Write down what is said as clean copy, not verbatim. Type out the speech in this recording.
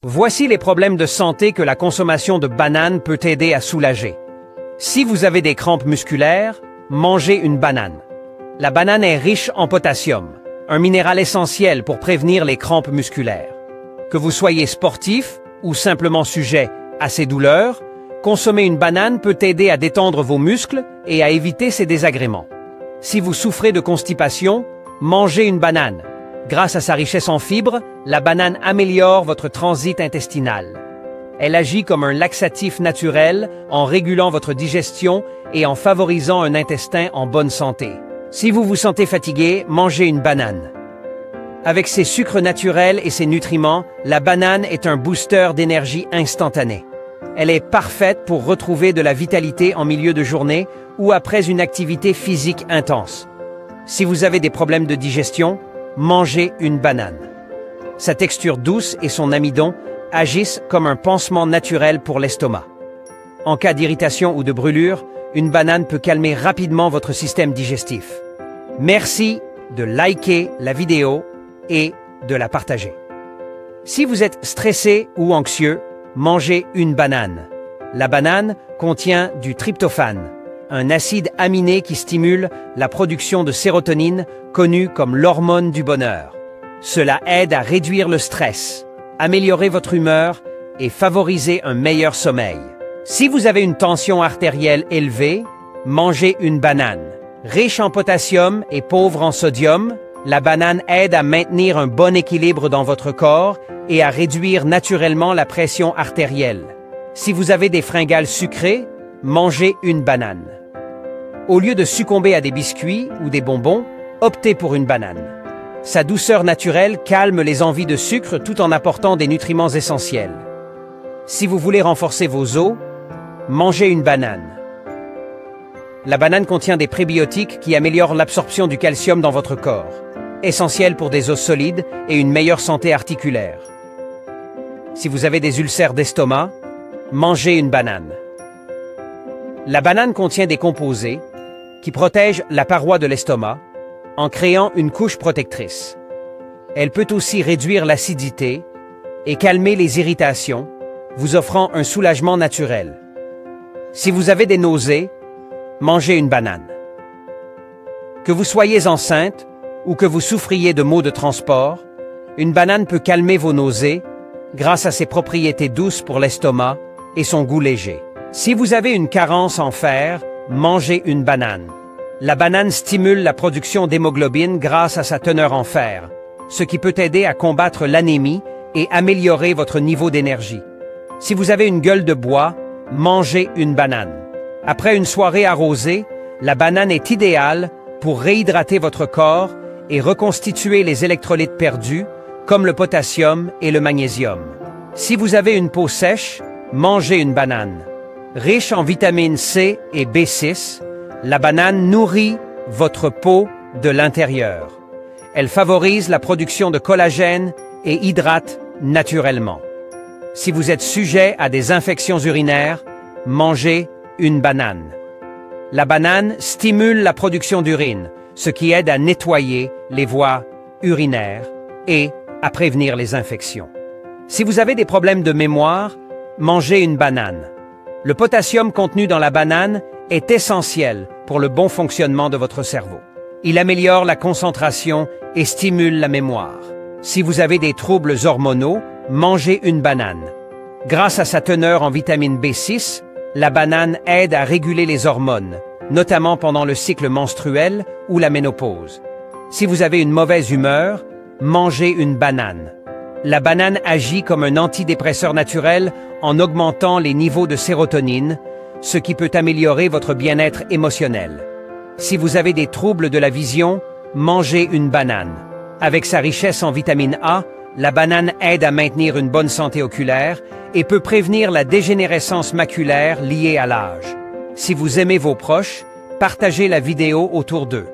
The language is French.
Voici les problèmes de santé que la consommation de bananes peut aider à soulager. Si vous avez des crampes musculaires, mangez une banane. La banane est riche en potassium, un minéral essentiel pour prévenir les crampes musculaires. Que vous soyez sportif ou simplement sujet à ces douleurs, consommer une banane peut aider à détendre vos muscles et à éviter ces désagréments. Si vous souffrez de constipation, mangez une banane. Grâce à sa richesse en fibres, la banane améliore votre transit intestinal. Elle agit comme un laxatif naturel en régulant votre digestion et en favorisant un intestin en bonne santé. Si vous vous sentez fatigué, mangez une banane. Avec ses sucres naturels et ses nutriments, la banane est un booster d'énergie instantané. Elle est parfaite pour retrouver de la vitalité en milieu de journée ou après une activité physique intense. Si vous avez des problèmes de digestion, mangez une banane. Sa texture douce et son amidon agissent comme un pansement naturel pour l'estomac. En cas d'irritation ou de brûlure, une banane peut calmer rapidement votre système digestif. Merci de liker la vidéo et de la partager. Si vous êtes stressé ou anxieux, mangez une banane. La banane contient du tryptophane, un acide aminé qui stimule la production de sérotonine, connue comme l'hormone du bonheur. Cela aide à réduire le stress, améliorer votre humeur et favoriser un meilleur sommeil. Si vous avez une tension artérielle élevée, mangez une banane. Riche en potassium et pauvre en sodium, la banane aide à maintenir un bon équilibre dans votre corps et à réduire naturellement la pression artérielle. Si vous avez des fringales sucrées, mangez une banane. Au lieu de succomber à des biscuits ou des bonbons, optez pour une banane. Sa douceur naturelle calme les envies de sucre tout en apportant des nutriments essentiels. Si vous voulez renforcer vos os, mangez une banane. La banane contient des prébiotiques qui améliorent l'absorption du calcium dans votre corps, essentiel pour des os solides et une meilleure santé articulaire. Si vous avez des ulcères d'estomac, mangez une banane. La banane contient des composés qui protègent la paroi de l'estomac en créant une couche protectrice. Elle peut aussi réduire l'acidité et calmer les irritations, vous offrant un soulagement naturel. Si vous avez des nausées, mangez une banane. Que vous soyez enceinte ou que vous souffriez de maux de transport, une banane peut calmer vos nausées grâce à ses propriétés douces pour l'estomac et son goût léger. Si vous avez une carence en fer, mangez une banane. La banane stimule la production d'hémoglobine grâce à sa teneur en fer, ce qui peut aider à combattre l'anémie et améliorer votre niveau d'énergie. Si vous avez une gueule de bois, mangez une banane. Après une soirée arrosée, la banane est idéale pour réhydrater votre corps et reconstituer les électrolytes perdus, comme le potassium et le magnésium. Si vous avez une peau sèche, mangez une banane. Riche en vitamines C et B6, la banane nourrit votre peau de l'intérieur. Elle favorise la production de collagène et hydrate naturellement. Si vous êtes sujet à des infections urinaires, mangez une banane. La banane stimule la production d'urine, ce qui aide à nettoyer les voies urinaires et à prévenir les infections. Si vous avez des problèmes de mémoire, mangez une banane. Le potassium contenu dans la banane est essentiel pour le bon fonctionnement de votre cerveau. Il améliore la concentration et stimule la mémoire. Si vous avez des troubles hormonaux, mangez une banane. Grâce à sa teneur en vitamine B6, la banane aide à réguler les hormones, notamment pendant le cycle menstruel ou la ménopause. Si vous avez une mauvaise humeur, mangez une banane. La banane agit comme un antidépresseur naturel en augmentant les niveaux de sérotonine, ce qui peut améliorer votre bien-être émotionnel. Si vous avez des troubles de la vision, mangez une banane. Avec sa richesse en vitamine A, la banane aide à maintenir une bonne santé oculaire et peut prévenir la dégénérescence maculaire liée à l'âge. Si vous aimez vos proches, partagez la vidéo autour d'eux.